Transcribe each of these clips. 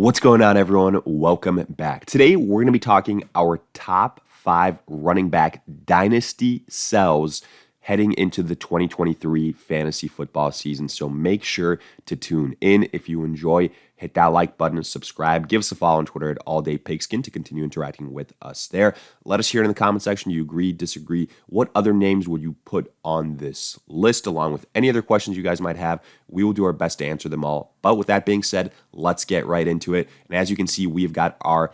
What's going on, everyone? Welcome back. Today, we're going to be talking our top 5 running back dynasty sells heading into the 2023 fantasy football season. So make sure to tune in. If you enjoy, hit that like button and subscribe. Give us a follow on Twitter at AllDayPigskin to continue interacting with us there. Let us hear in the comment section. Do you agree, disagree? What other names would you put on this list, along with any other questions you guys might have? We will do our best to answer them all. But with that being said, let's get right into it. And as you can see, we've got our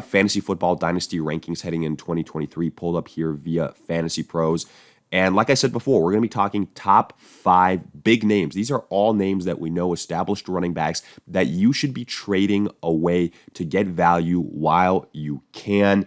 fantasy football dynasty rankings heading in 2023 pulled up here via fantasypros. And like I said before, we're going to be talking top 5 big names. These are all names that we know, established running backs that you should be trading away to get value while you can,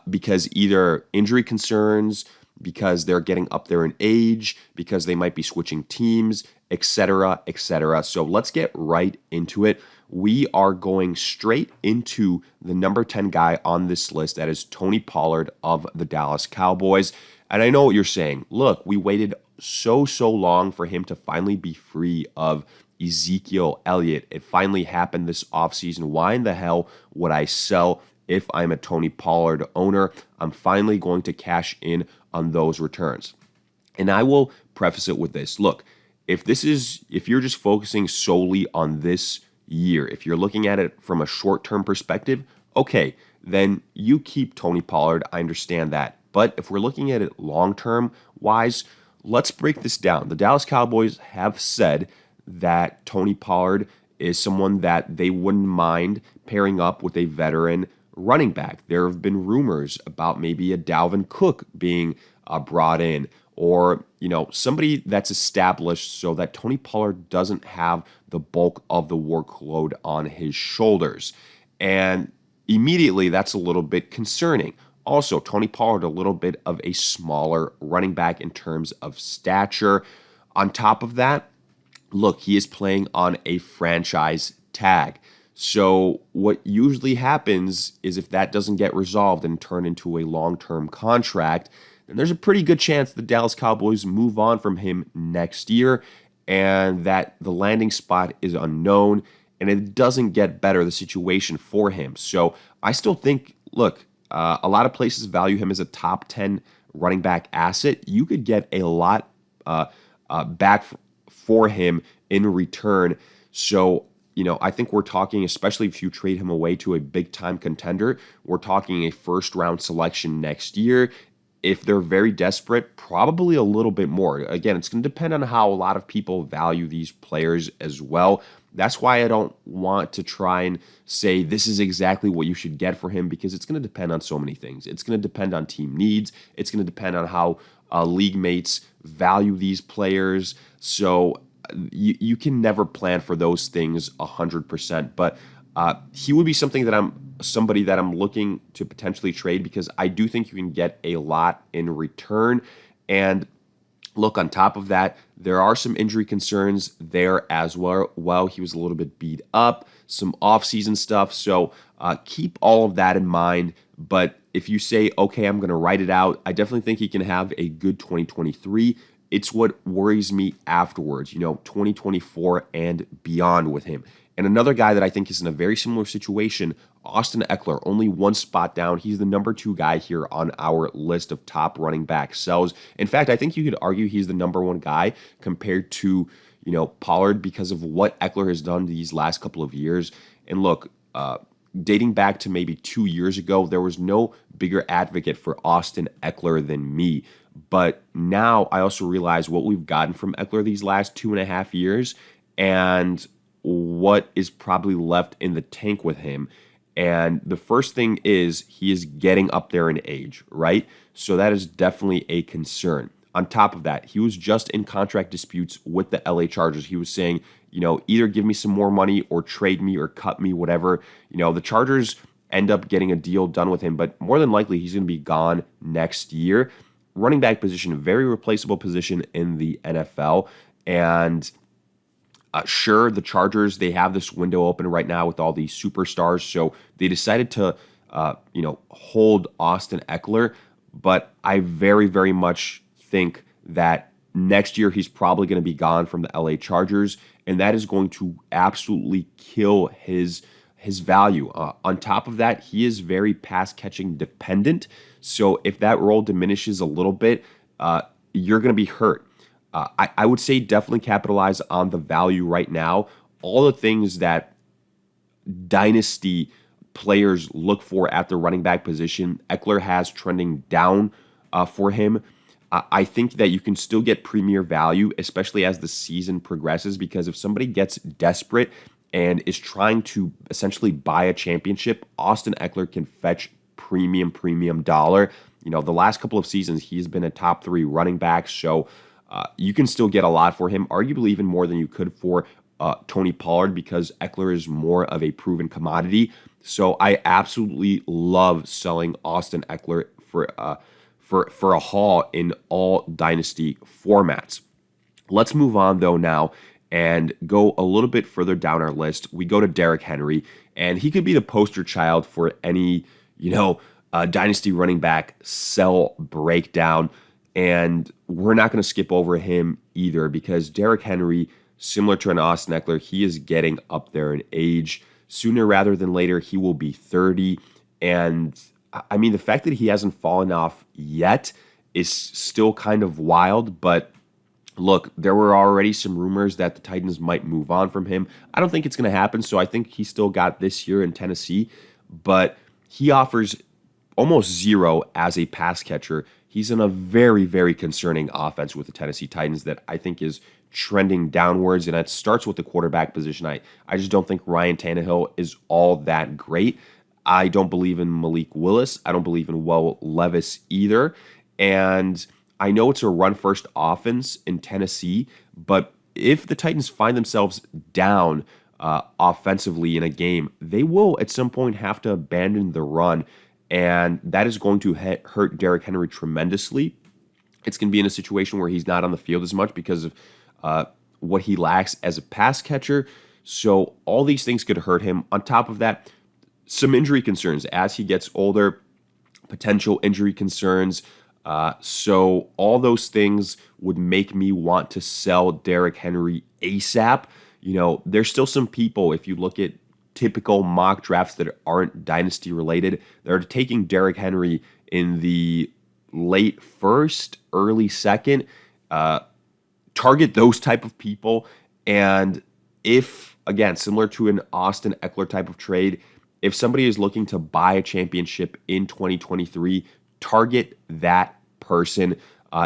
because either injury concerns, because they're getting up there in age, because they might be switching teams, etc., etc. So let's get right into it. We are going straight into the number 10 guy on this list. That is Tony Pollard of the Dallas Cowboys. And I know what you're saying. Look, we waited so long for him to finally be free of Ezekiel Elliott. It finally happened this offseason. Why in the hell would I sell if I'm a Tony Pollard owner? I'm finally going to cash in on those returns. And I will preface it with this. Look, if you're just focusing solely on this year, if you're looking at it from a short-term perspective, okay, then you keep Tony Pollard. I understand that. But if we're looking at it long-term wise, let's break this down. The Dallas Cowboys have said that Tony Pollard is someone that they wouldn't mind pairing up with a veteran running back. There have been rumors about maybe a Dalvin Cook being brought in, or somebody that's established so that Tony Pollard doesn't have the bulk of the workload on his shoulders. And immediately that's a little bit concerning. Also, Tony Pollard, a little bit of a smaller running back in terms of stature. On top of that, look, he is playing on a franchise tag. So what usually happens is if that doesn't get resolved and turn into a long-term contract, then there's a pretty good chance the Dallas Cowboys move on from him next year and that the landing spot is unknown and it doesn't get better, the situation for him. So I still think, look, a lot of places value him as a top 10 running back asset. You could get a lot back for him in return. So, I think we're talking, especially if you trade him away to a big-time contender, we're talking a first-round selection next year. If they're very desperate, probably a little bit more. Again, it's going to depend on how a lot of people value these players as well. That's why I don't want to try and say this is exactly what you should get for him, because it's going to depend on so many things. It's going to depend on team needs. It's going to depend on how league mates value these players. So you can never plan for those things 100%. But he would be somebody that I'm looking to potentially trade, because I do think you can get a lot in return. And look, on top of that, there are some injury concerns there as well. He was a little bit beat up, some offseason stuff. So keep all of that in mind. But if you say, okay, I'm going to write it out, I definitely think he can have a good 2023. It's what worries me afterwards, 2024 and beyond with him. And another guy that I think is in a very similar situation, Austin Eckler, only one spot down. He's the number 2 guy here on our list of top running back sells. In fact, I think you could argue he's the number 1 guy compared to, Pollard, because of what Eckler has done these last couple of years. And look, dating back to maybe 2 years ago, there was no bigger advocate for Austin Eckler than me. But now I also realize what we've gotten from Eckler these last 2.5 years and what is probably left in the tank with him. And the first thing is he is getting up there in age, right? So that is definitely a concern. On top of that, he was just in contract disputes with the LA Chargers. He was saying, either give me some more money or trade me or cut me, whatever. The Chargers end up getting a deal done with him, but more than likely he's going to be gone next year. Running back position, a very replaceable position in the NFL. And sure, the Chargers, they have this window open right now with all these superstars, so they decided to, hold Austin Eckler. But I very, very much think that next year he's probably going to be gone from the LA Chargers, and that is going to absolutely kill his his value. On top of that, he is very pass catching dependent. So if that role diminishes a little bit, you're going to be hurt. I would say definitely capitalize on the value right now. All the things that dynasty players look for at the running back position, Eckler has trending down for him. I think that you can still get premier value, especially as the season progresses, because if somebody gets desperate and is trying to essentially buy a championship, Austin Eckler can fetch premium dollar. The last couple of seasons, he's been a top 3 running back, so you can still get a lot for him, arguably even more than you could for Tony Pollard, because Eckler is more of a proven commodity. So I absolutely love selling Austin Eckler for a haul in all dynasty formats. Let's move on though now and go a little bit further down our list. We go to Derrick Henry, and he could be the poster child for any, dynasty running back sell breakdown. And we're not going to skip over him either, because Derrick Henry, similar to an Austin Eckler, he is getting up there in age. Sooner rather than later, he will be 30. And I mean, the fact that he hasn't fallen off yet is still kind of wild. But look, there were already some rumors that the Titans might move on from him. I don't think it's going to happen. So I think he still got this year in Tennessee. But he offers almost zero as a pass catcher. He's in a very, very concerning offense with the Tennessee Titans that I think is trending downwards, and it starts with the quarterback position. I just don't think Ryan Tannehill is all that great. I don't believe in Malik Willis. I don't believe in Will Levis either. And I know it's a run-first offense in Tennessee, but if the Titans find themselves down offensively in a game, they will at some point have to abandon the run, and that is going to hurt Derrick Henry tremendously. It's going to be in a situation where he's not on the field as much because of what he lacks as a pass catcher. So all these things could hurt him. On top of that, some injury concerns as he gets older, potential injury concerns. So all those things would make me want to sell Derrick Henry ASAP. There's still some people, if you look at typical mock drafts that aren't dynasty related, they're taking Derrick Henry in the late first, early second. Target those type of people. And if, again, similar to an Austin Eckler type of trade, if somebody is looking to buy a championship in 2023, target that person.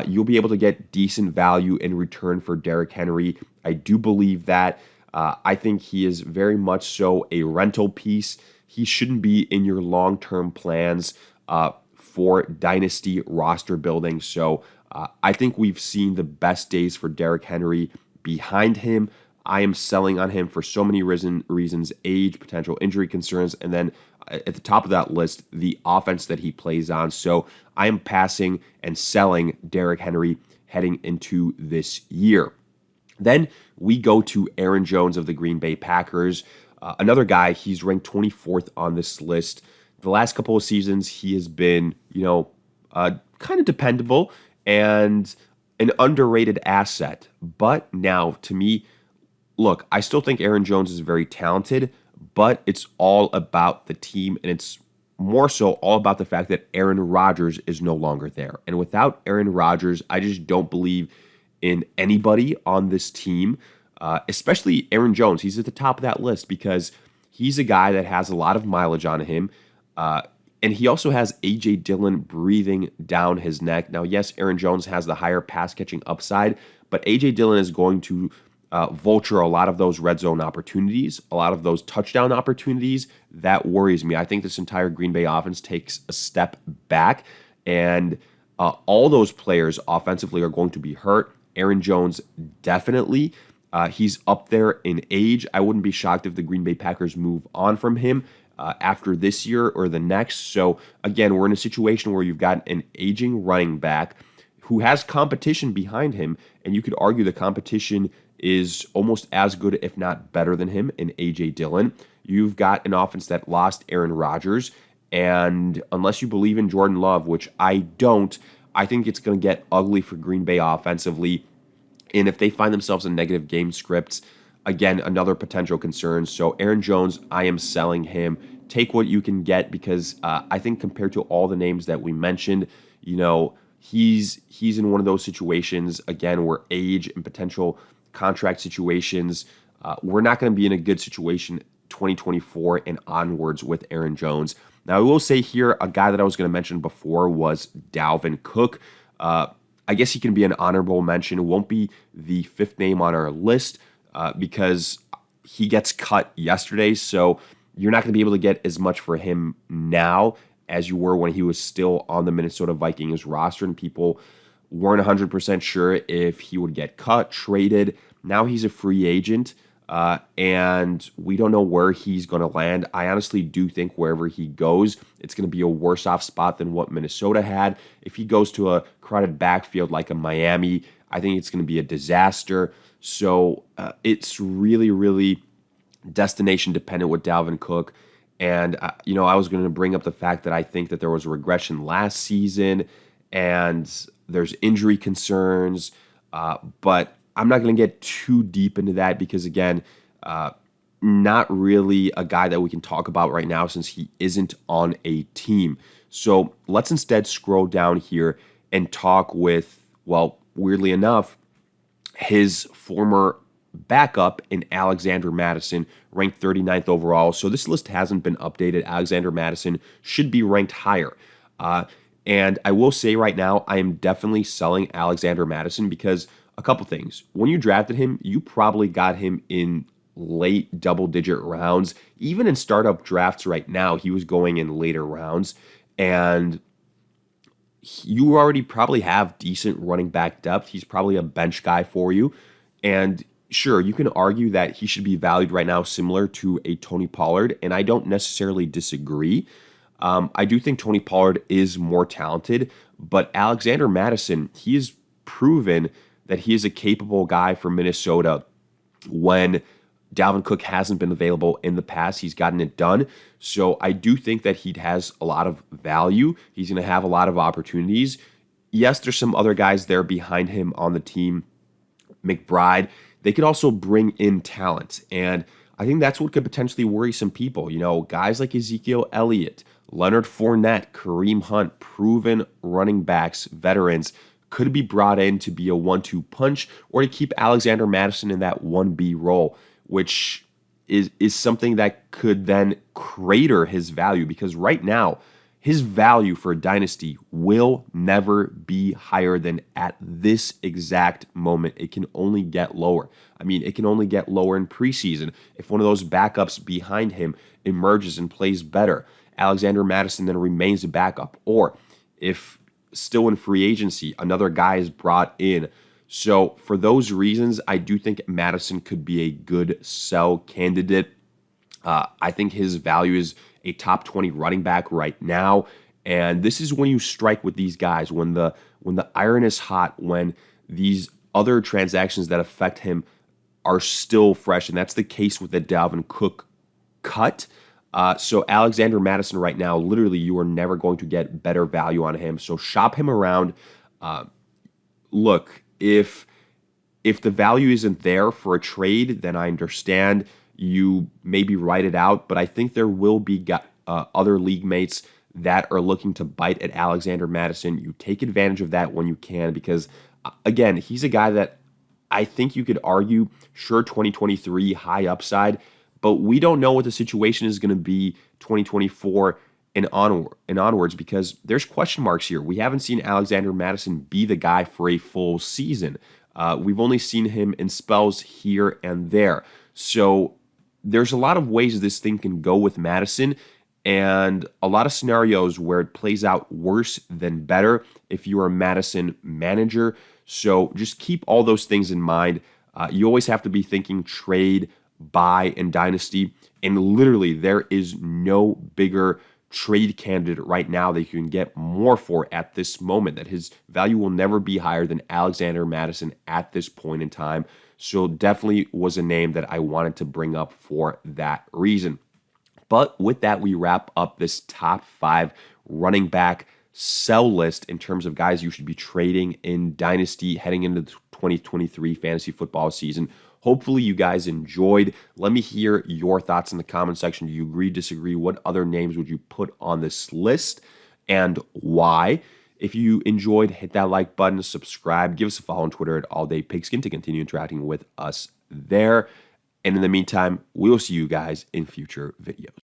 You'll be able to get decent value in return for Derrick Henry. I do believe that. I think he is very much so a rental piece. He shouldn't be in your long-term plans for dynasty roster building. So I think we've seen the best days for Derrick Henry behind him. I am selling on him for so many reasons: age, potential injury concerns, and then at the top of that list, the offense that he plays on. So I am passing and selling Derrick Henry heading into this year. Then we go to Aaron Jones of the Green Bay Packers. Another guy, he's ranked 24th on this list. The last couple of seasons, he has been, kind of dependable and an underrated asset. But now, to me, look, I still think Aaron Jones is very talented, but it's all about the team, and it's more so all about the fact that Aaron Rodgers is no longer there. And without Aaron Rodgers, I just don't believe in anybody on this team, especially Aaron Jones. He's at the top of that list because he's a guy that has a lot of mileage on him. And he also has A.J. Dillon breathing down his neck. Now, yes, Aaron Jones has the higher pass-catching upside, but A.J. Dillon is going to vulture a lot of those red zone opportunities, a lot of those touchdown opportunities. That worries me. I think this entire Green Bay offense takes a step back, and all those players offensively are going to be hurt. Aaron Jones, definitely. He's up there in age. I wouldn't be shocked if the Green Bay Packers move on from him after this year or the next. So, again, we're in a situation where you've got an aging running back who has competition behind him, and you could argue the competition is almost as good, if not better than him, in A.J. Dillon. You've got an offense that lost Aaron Rodgers, and unless you believe in Jordan Love, which I don't, I think it's going to get ugly for Green Bay offensively. And if they find themselves in negative game scripts, again, another potential concern. So Aaron Jones, I am selling him. Take what you can get because I think compared to all the names that we mentioned, he's in one of those situations again where age and potential contract situations. We're not going to be in a good situation 2024 and onwards with Aaron Jones. Now, I will say here, a guy that I was going to mention before was Dalvin Cook. I guess he can be an honorable mention. It won't be the fifth name on our list because he gets cut yesterday. So you're not going to be able to get as much for him now as you were when he was still on the Minnesota Vikings roster and people weren't 100% sure if he would get cut, traded. Now he's a free agent. And we don't know where he's going to land. I honestly do think wherever he goes, it's going to be a worse off spot than what Minnesota had. If he goes to a crowded backfield like a Miami, I think it's going to be a disaster. So it's really, really destination dependent with Dalvin Cook. And, I was going to bring up the fact that I think that there was a regression last season and there's injury concerns, but I'm not going to get too deep into that because, again, not really a guy that we can talk about right now since he isn't on a team. So let's instead scroll down here and talk with, well, weirdly enough, his former backup in Alexander Madison, ranked 39th overall. So this list hasn't been updated. Alexander Madison should be ranked higher. And I will say right now, I am definitely selling Alexander Madison because a couple things. When you drafted him, you probably got him in late double-digit rounds. Even in startup drafts right now, he was going in later rounds. And you already probably have decent running back depth. He's probably a bench guy for you. And sure, you can argue that he should be valued right now similar to a Tony Pollard, and I don't necessarily disagree. I do think Tony Pollard is more talented, but Alexander Madison, he has proven that he is a capable guy for Minnesota. When Dalvin Cook hasn't been available in the past, he's gotten it done. So I do think that he has a lot of value. He's going to have a lot of opportunities. Yes, there's some other guys there behind him on the team. McBride, they could also bring in talent. And I think that's what could potentially worry some people. Guys like Ezekiel Elliott, Leonard Fournette, Kareem Hunt, proven running backs, veterans, could be brought in to be a 1-2 punch or to keep Alexander Madison in that 1B role, which is something that could then crater his value because right now, his value for a dynasty will never be higher than at this exact moment. It can only get lower. It can only get lower in preseason. If one of those backups behind him emerges and plays better, Alexander Madison then remains a backup. Or if still in free agency, another guy is brought in. So for those reasons, I do think Madison could be a good sell candidate. I think his value is a top 20 running back right now. And this is when you strike with these guys, when the iron is hot, when these other transactions that affect him are still fresh. And that's the case with the Dalvin Cook cut. So Alexander Madison right now, literally, you are never going to get better value on him. So shop him around. Look, if the value isn't there for a trade, then I understand you maybe write it out. But I think there will be other league mates that are looking to bite at Alexander Madison. You take advantage of that when you can because, again, he's a guy that I think you could argue, sure, 2023, high upside, but we don't know what the situation is going to be 2024 and onwards because there's question marks here. We haven't seen Alexander Madison be the guy for a full season. We've only seen him in spells here and there. So there's a lot of ways this thing can go with Madison and a lot of scenarios where it plays out worse than better if you're a Madison manager. So just keep all those things in mind. You always have to be thinking trade, buy, and dynasty. And literally, there is no bigger trade candidate right now that you can get more for at this moment, that his value will never be higher than Alexander Madison at this point in time. So definitely was a name that I wanted to bring up for that reason. But with that, we wrap up this top 5 running back sell list in terms of guys you should be trading in Dynasty heading into the 2023 fantasy football season. Hopefully you guys enjoyed. Let me hear your thoughts in the comment section. Do you agree, disagree? What other names would you put on this list and why? If you enjoyed, hit that like button, subscribe, give us a follow on Twitter at AllDayPigskin to continue interacting with us there. And in the meantime, we will see you guys in future videos.